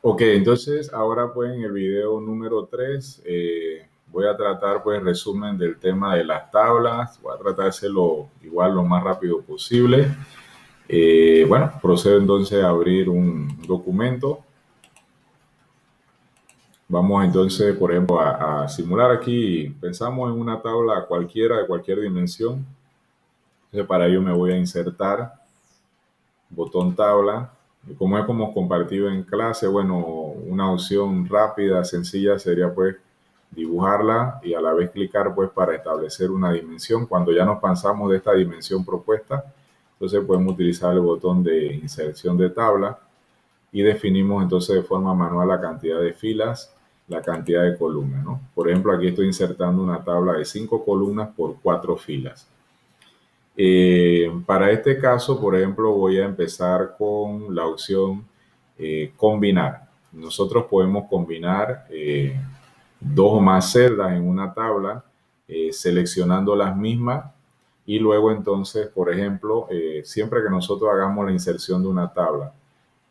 Ok, entonces ahora pues en el video número 3 voy a tratar pues resumen del tema de las tablas, voy a tratar de hacerlo igual lo más rápido posible. Bueno, procedo entonces a abrir un documento. Vamos entonces, por ejemplo, a simular aquí, pensamos en una tabla cualquiera de cualquier dimensión. Entonces para ello me voy a insertar, botón tabla. Y como hemos compartido en clase, bueno, una opción rápida, sencilla sería pues dibujarla y a la vez clicar pues para establecer una dimensión. Cuando ya nos pasamos de esta dimensión propuesta, entonces podemos utilizar el botón de inserción de tabla y definimos entonces de forma manual la cantidad de filas, la cantidad de columnas, ¿no? Por ejemplo, aquí estoy insertando una tabla de 5 columnas por 4 filas. Para este caso, por ejemplo, voy a empezar con la opción combinar. Nosotros podemos combinar dos o más celdas en una tabla, seleccionando las mismas y luego entonces, por ejemplo, siempre que nosotros hagamos la inserción de una tabla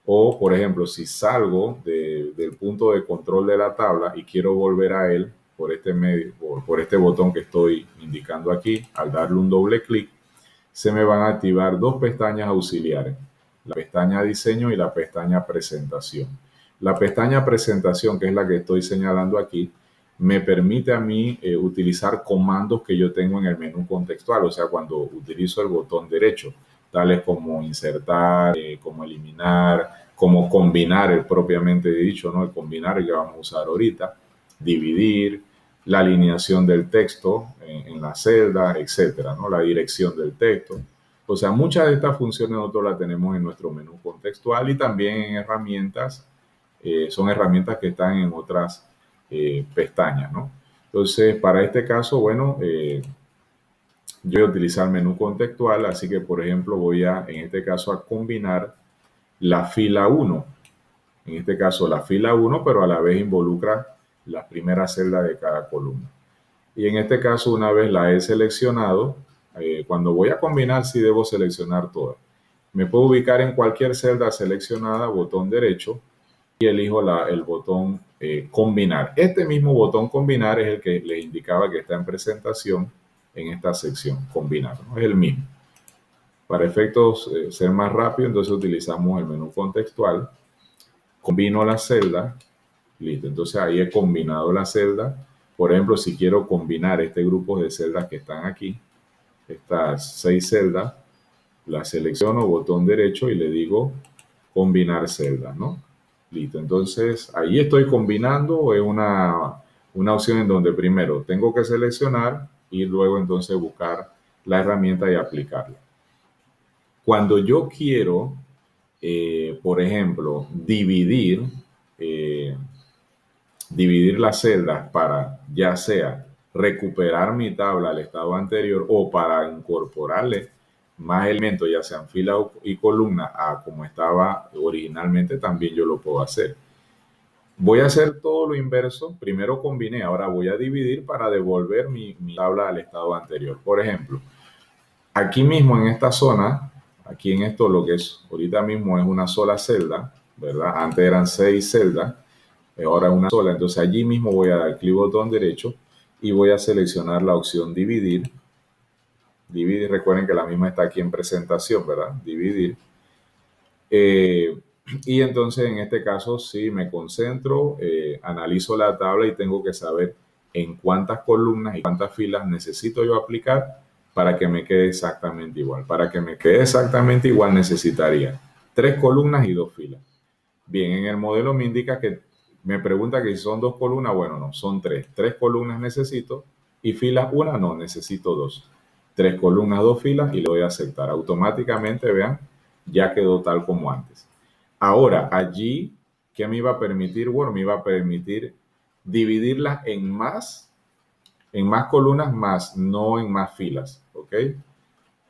o, por ejemplo, si salgo del punto de control de la tabla y quiero volver a él por este, medio, por este botón que estoy indicando aquí, al darle un doble clic, se me van a activar dos pestañas auxiliares, la pestaña diseño y la pestaña presentación. La pestaña presentación, que es la que estoy señalando aquí, me permite a mí utilizar comandos que yo tengo en el menú contextual, o sea, cuando utilizo el botón derecho, tales como insertar, como eliminar, como combinar el propiamente dicho, ¿no? El combinar el que vamos a usar ahorita, dividir, la alineación del texto en la celda, etcétera, ¿no? La dirección del texto. O sea, muchas de estas funciones nosotros las tenemos en nuestro menú contextual y también en herramientas, son herramientas que están en otras pestañas, ¿no? Entonces, para este caso, bueno, yo voy a utilizar menú contextual, así que, por ejemplo, voy a, en este caso, a combinar la fila uno. En este caso, la fila uno, pero a la vez involucra las primeras celdas de cada columna. Y en este caso, una vez la he seleccionado, cuando voy a combinar, sí debo seleccionar todas. Me puedo ubicar en cualquier celda seleccionada, botón derecho, y elijo el botón combinar. Este mismo botón combinar es el que les indicaba que está en presentación en esta sección, combinar, ¿no? Es el mismo. Para efectos ser más rápido, entonces utilizamos el menú contextual, combino la celda, listo. Entonces ahí he combinado la celda. Por ejemplo, si quiero combinar este grupo de celdas que están aquí, estas 6 celdas, la selecciono, botón derecho y le digo combinar celdas, ¿no? Listo. Entonces ahí estoy combinando, es una opción en donde primero tengo que seleccionar y luego entonces buscar la herramienta y aplicarla. Cuando yo quiero, por ejemplo, eh, dividir las celdas para ya sea recuperar mi tabla al estado anterior o para incorporarle más elementos, ya sean fila y columna, a como estaba originalmente, también yo lo puedo hacer. Voy a hacer todo lo inverso. Primero combiné, ahora voy a dividir para devolver mi tabla al estado anterior. Por ejemplo, aquí mismo en esta zona, aquí en esto lo que es ahorita mismo es una sola celda, ¿verdad? Antes eran 6 celdas, ahora una sola. Entonces allí mismo voy a dar clic botón derecho y voy a seleccionar la opción dividir. Dividir, recuerden que la misma está aquí en presentación, ¿verdad? Dividir. Eh, y entonces en este caso sí me concentro, analizo la tabla y tengo que saber en cuántas columnas y cuántas filas necesito yo aplicar para que me quede exactamente igual. Para que me quede exactamente igual necesitaría 3 columnas y 2 filas. Bien, en el modelo me indica que me pregunta que si son 2 columnas, bueno, no, son 3. 3 columnas necesito y filas una, no, necesito 2. 3 columnas, 2 filas y le doy a aceptar. Automáticamente, vean, ya quedó tal como antes. Ahora, allí, ¿qué me iba a permitir? Bueno, me iba a permitir dividirlas en más columnas más, no en más filas, ¿ok?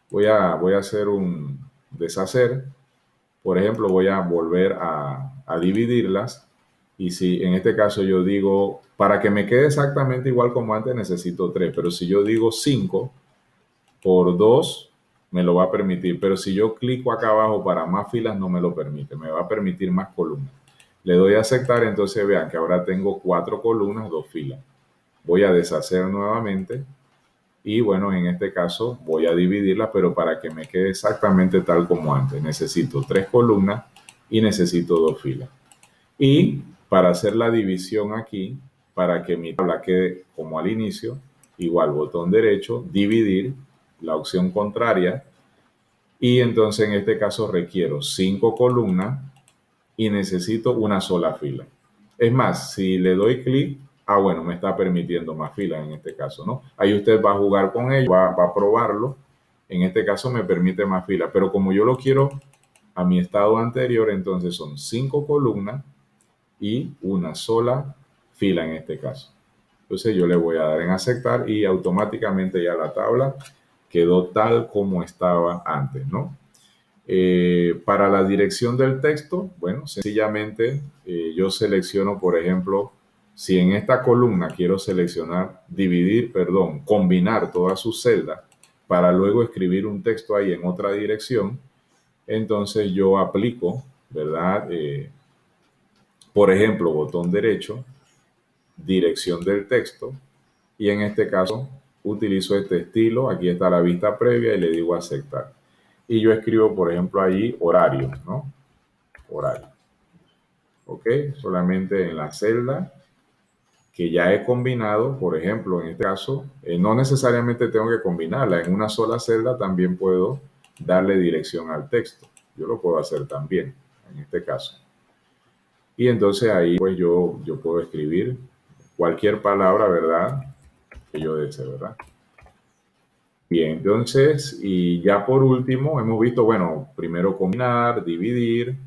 Voy a hacer un deshacer. Por ejemplo, voy a volver a dividirlas y si en este caso yo digo, para que me quede exactamente igual como antes necesito 3, pero si yo digo 5 por 2 me lo va a permitir, pero si yo clico acá abajo para más filas no me lo permite, me va a permitir más columnas. Le doy a aceptar, entonces vean que ahora tengo 4 columnas, 2 filas. Voy a deshacer nuevamente y bueno, en este caso voy a dividirla, pero para que me quede exactamente tal como antes. Necesito 3 columnas y necesito 2 filas. Y para hacer la división aquí, para que mi tabla quede como al inicio, igual botón derecho, dividir, la opción contraria, y entonces en este caso requiero 5 columnas y necesito una sola fila. Es más, si le doy clic, bueno, me está permitiendo más filas en este caso, ¿no? Ahí usted va a jugar con ello, va a probarlo. En este caso me permite más filas, pero como yo lo quiero a mi estado anterior, entonces son 5 columnas y una sola fila en este caso. Entonces yo le voy a dar en aceptar y automáticamente ya la tabla quedó tal como estaba antes, ¿no? Para la dirección del texto, bueno, sencillamente yo selecciono, por ejemplo, si en esta columna quiero seleccionar, combinar todas sus celdas para luego escribir un texto ahí en otra dirección, entonces yo aplico, ¿verdad? Por ejemplo, botón derecho, dirección del texto, y en este caso utilizo este estilo, aquí está la vista previa y le digo aceptar. Y yo escribo, por ejemplo, ahí horario, ¿no? Horario. ¿Ok? Solamente en la celda que ya he combinado, por ejemplo, en este caso, no necesariamente tengo que combinarla, en una sola celda también puedo darle dirección al texto. Yo lo puedo hacer también, en este caso. Y entonces ahí pues yo puedo escribir cualquier palabra, ¿verdad? Que yo desee, ¿verdad? Bien, entonces, y ya por último, hemos visto, bueno, primero combinar, dividir,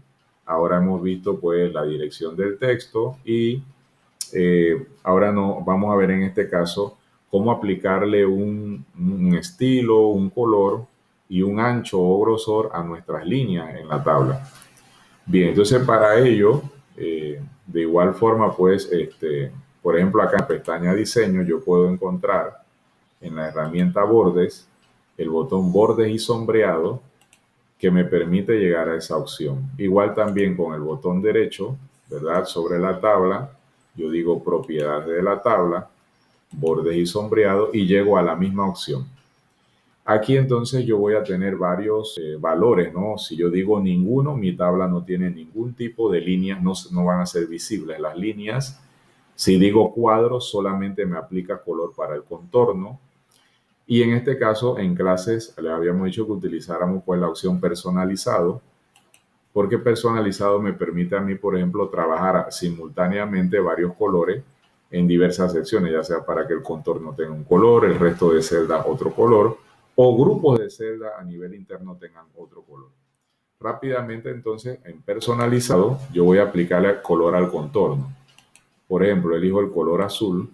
ahora hemos visto pues la dirección del texto y ahora no, vamos a ver en este caso cómo aplicarle un estilo, un color y un ancho o grosor a nuestras líneas en la tabla. Bien, entonces para ello, de igual forma, pues, por ejemplo, acá en pestaña diseño, yo puedo encontrar en la herramienta bordes el botón bordes y sombreado que me permite llegar a esa opción. Igual también con el botón derecho, ¿verdad? Sobre la tabla, yo digo propiedades de la tabla, bordes y sombreado y llego a la misma opción. Aquí entonces yo voy a tener varios valores, ¿no? Si yo digo ninguno, mi tabla no tiene ningún tipo de líneas, no van a ser visibles las líneas. Si digo cuadros, solamente me aplica color para el contorno. Y en este caso, en clases, les habíamos dicho que utilizáramos pues la opción personalizado, porque personalizado me permite a mí, por ejemplo, trabajar simultáneamente varios colores en diversas secciones, ya sea para que el contorno tenga un color, el resto de celdas otro color, o grupos de celdas a nivel interno tengan otro color. Rápidamente, entonces, en personalizado, yo voy a aplicarle color al contorno. Por ejemplo, elijo el color azul,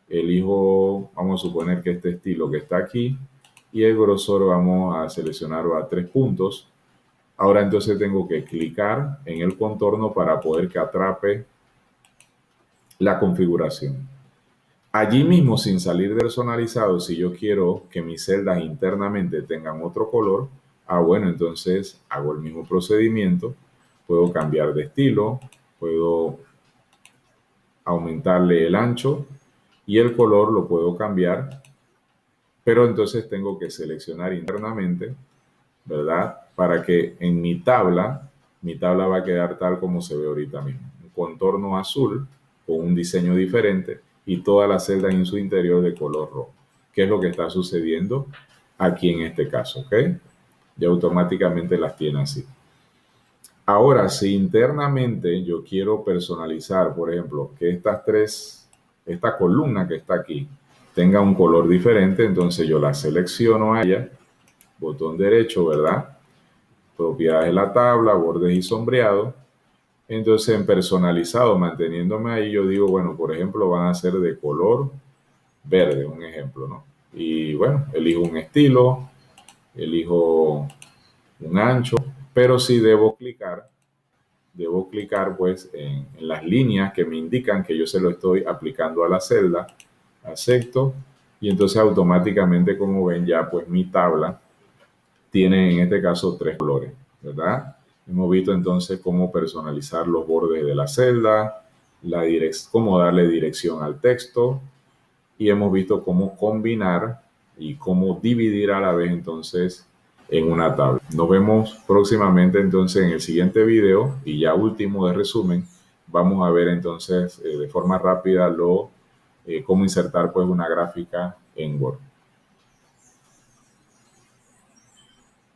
elijo, vamos a suponer que este estilo que está aquí, y el grosor vamos a seleccionarlo a 3 puntos. Ahora entonces tengo que clicar en el contorno para poder que atrape la configuración. Allí mismo, sin salir de personalizado, si yo quiero que mis celdas internamente tengan otro color, bueno, entonces hago el mismo procedimiento. Puedo cambiar de estilo, puedo aumentarle el ancho y el color lo puedo cambiar, pero entonces tengo que seleccionar internamente, ¿verdad? Para que en mi tabla va a quedar tal como se ve ahorita mismo. Un contorno azul con un diseño diferente y todas las celdas en su interior de color rojo. ¿Qué es lo que está sucediendo aquí en este caso? ¿Ok? Ya automáticamente las tiene así. Ahora, si internamente yo quiero personalizar, por ejemplo, que esta columna que está aquí tenga un color diferente, entonces yo la selecciono a ella, botón derecho, ¿verdad? Propiedades de la tabla, bordes y sombreado. Entonces en personalizado, manteniéndome ahí, yo digo, bueno, por ejemplo, van a ser de color verde, un ejemplo, ¿no? Y bueno, elijo un estilo, elijo un ancho, pero sí debo clicar pues en las líneas que me indican que yo se lo estoy aplicando a la celda, acepto, y entonces automáticamente, como ven, ya pues mi tabla tiene en este caso 3 colores, ¿verdad? Hemos visto entonces cómo personalizar los bordes de la celda, cómo darle dirección al texto, y hemos visto cómo combinar y cómo dividir a la vez entonces en una tabla. Nos vemos próximamente entonces en el siguiente video, y ya último de resumen, vamos a ver entonces de forma rápida cómo insertar pues una gráfica en Word.